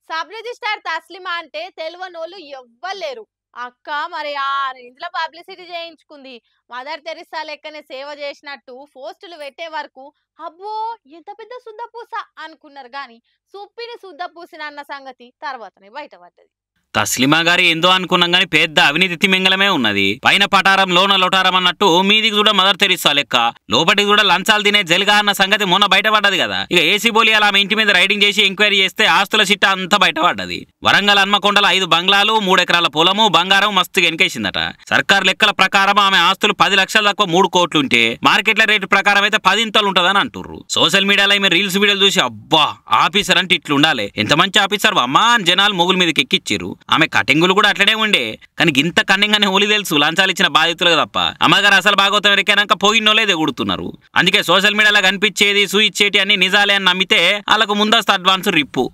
Sub registrar Taslima అంటే తెలివనోళ్ళు ఎవ్వలేరు. అక్క మరి ఆ రేంజ్‌లో పబ్లిసిటీ చేయించుకుంది. మదర్ తెరిసా లెక్కనే సేవ చేసినట్టు పోస్టులు పెట్టే వరకు అబ్బో! ఎంత పెద్ద సుద్దపూస అనుకున్నారు గాని, సుప్పిని సుద్దపూసనన్న సంగతి తర్వాతనే బయటపడ్డది. తస్లిమా గారి ఏందో అనుకున్నాం గానీ పెద్ద అవినీతి తిమింగలమే ఉన్నది. పైన పటారం లోన లొటారం అన్నట్టు మీదికి కూడా మదర్ తెరిసా లెక్క, లోపటికి కూడా లంచాలు తినే జల్గా అన్న సంగతి మొన్న బయటపడ్డది కదా. ఇక ఏసీ బోలియాల ఆమె ఇంటి మీద రైడింగ్ చేసి ఎంక్వైరీ చేస్తే ఆస్తుల చిట్ట అంతా బయటపడ్డది. వరంగల్ హన్మకొండల 5 బంగ్లాలు 3 ఎకరాల పొలము బంగారం మస్తుగా ఎన్కేసిందట. సర్కార్ లెక్కల ప్రకారం ఆమె ఆస్తులు 10 లక్షల తక్కువ 3 కోట్లు ఉంటే మార్కెట్ల రేటు ప్రకారం అయితే 10 ఇంతలు ఉంటదని అంటుర్రు. సోషల్ మీడియాలో ఈమె రీల్స్ వీడియోలు చూసి అబ్బా ఆఫీసర్ అంటే ఇట్లుండాలి, ఎంత మంచి ఆఫీసర్ అమ్మా అని జనాలు మొగుల మీదకి ఎక్కిచ్చిర్రు. ఆమె కటింగులు కూడా అట్లనే ఉండే, కానీ ఇంత కన్నింగానే హోలీ తెలుసు లంచాలు ఇచ్చిన బాధితులుగా తప్ప అమ్మగారు అసలు భాగవతం ఎరికైనాక పోయినోళ్ళే ఎగుడుతున్నారు. అందుకే సోషల్ మీడియాలో కనిపించేది సూయిచ్చేటి అన్ని నిజాలే అని నమ్మితే వాళ్ళకు ముందస్తు అడ్వాన్స్ రిప్పు.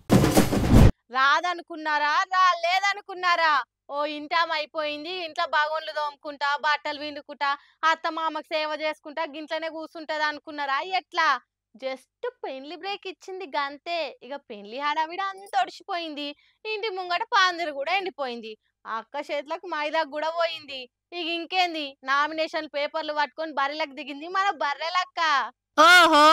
రాదనుకున్నారా, రాలేదనుకున్నారా, ఓ ఇంటామ అయిపోయింది, ఇంట్లో బాగోన్లు తోముకుంటా బట్టలు విండుకుంటా అత్తమామకు సేవ చేసుకుంటా గింట్లోనే కూర్చుంటది అనుకున్నారా? ఎట్లా జస్ట్ పెళ్లి బ్రేక్ ఇచ్చింది గంతే. ఇక పెళ్లి హడావిడి అంత ఒడిచిపోయింది. ఇంటి ముంగట పాందిరు కూడా ఎండిపోయింది. అక్క చేతులకు మైదాకు కూడా పోయింది. ఇక ఇంకేంది, నామినేషన్ పేపర్లు పట్టుకొని బర్రెలకు దిగింది మన బర్రెలక్క. ఓహో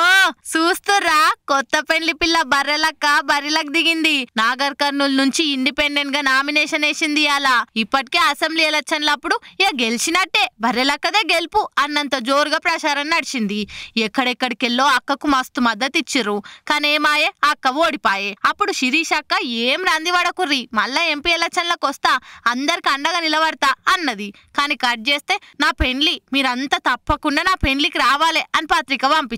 చూస్తుర్రా, కొత్త పెండ్లి పిల్ల బర్రెలక్క బరిలకు దిగింది. నాగర్ కర్నూలు నుంచి ఇండిపెండెంట్ గా నామినేషన్ వేసింది. అలా ఇప్పటికే అసెంబ్లీ ఎలక్షన్లప్పుడు ఇక గెలిచినట్టే, బర్రెలక్కదే గెలుపు అన్నంత జోరుగా ప్రచారం నడిచింది. ఎక్కడెక్కడికెళ్ళో అక్కకు మస్తు మద్దతు ఇచ్చిర్రు. కానీ ఏమాయే, అక్క ఓడిపాయే. అప్పుడు శిరీష్ అక్క ఏం రంది వడకుర్రి, మళ్ళా ఎంపీ ఎలక్షన్లకు వస్తా, అందరికి అండగా నిలబడతా అన్నది. కానీ కట్ చేస్తే నా పెండ్లి మీరంతా తప్పకుండా నా పెండ్లికి రావాలి అని పత్రిక పంపించింది.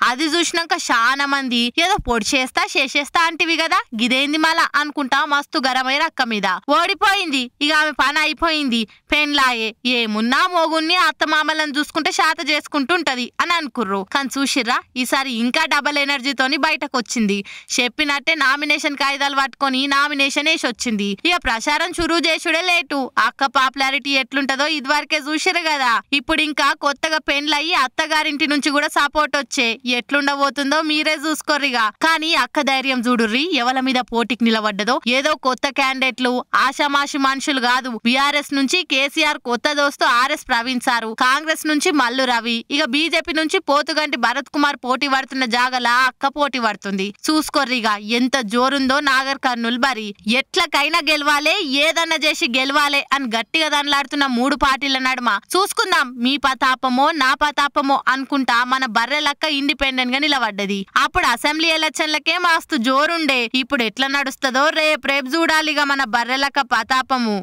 అది చూసినాక చాలా మంది ఏదో పొడి చేస్తా చేసేస్తా అంటివి కదా, గిదేంది మళ్ళా అనుకుంటా మస్తు గరమైన అక్క మీద. ఓడిపోయింది, ఇక ఆమె పని అయిపోయింది, పెండ్లాయే, ఏమున్నా మోగుణ్ణి అత్తమామలను చూసుకుంటే శాత చేసుకుంటుంటది అని అనుకుర్రు. కానీ చూసిర్రా, ఈసారి ఇంకా డబల్ ఎనర్జీతోని బయటకు వచ్చింది. చెప్పినట్టే నామినేషన్ కాయిదాలు పట్టుకొని నామినేషన్ వేసి వచ్చింది. ఇక ప్రచారం చురువు చేసుడే లేటు. అక్క పాపులారిటీ ఎట్లుంటదో ఇదివరకే చూసిరు కదా, ఇప్పుడు ఇంకా కొత్తగా పెండ్లయ్యి అత్తగారింటి నుంచి కూడా సపోర్ట్ వచ్చే ఎట్లుండబోతుందో మీరే చూసుకోర్రిగా. కానీ అక్క ధైర్యం చూడుర్రి, ఎవల మీద పోటీకి నిలబడ్డదో. ఏదో కొత్త క్యాండిడేట్లు ఆషామాషి మనుషులు కాదు. బీఆర్ఎస్ నుంచి కేసీఆర్ కొత్త దోస్తు ఆర్ఎస్ ప్రవీణ్ సారు, కాంగ్రెస్ నుంచి మల్లు రవి, ఇక బీజేపీ నుంచి పోతుగంటి భరత్ కుమార్ పోటీ పడుతున్న జాగలా అక్క పోటీ పడుతుంది. చూసుకోర్రిగా ఎంత జోరుందో నాగర్ కర్నూలు బరి. ఎట్లకైనా గెలవాలే, ఏదన్నా చేసి గెలవాలే అని గట్టిగా దానిలాడుతున్న 3 పార్టీల నడుమ చూసుకుందాం మీ పతాపమో నా పతాపమో అనుకుంటా మన బర్రెలక్క ఇండిపెండెంట్ గా నిలబడ్డది. అప్పుడు అసెంబ్లీ ఎలక్షన్లకే మస్తు జోరుండే. ఇప్పుడు ఎట్లా నడుస్తుందో రేపు చూడాలిగా మన బర్రెలక్క పతాపము.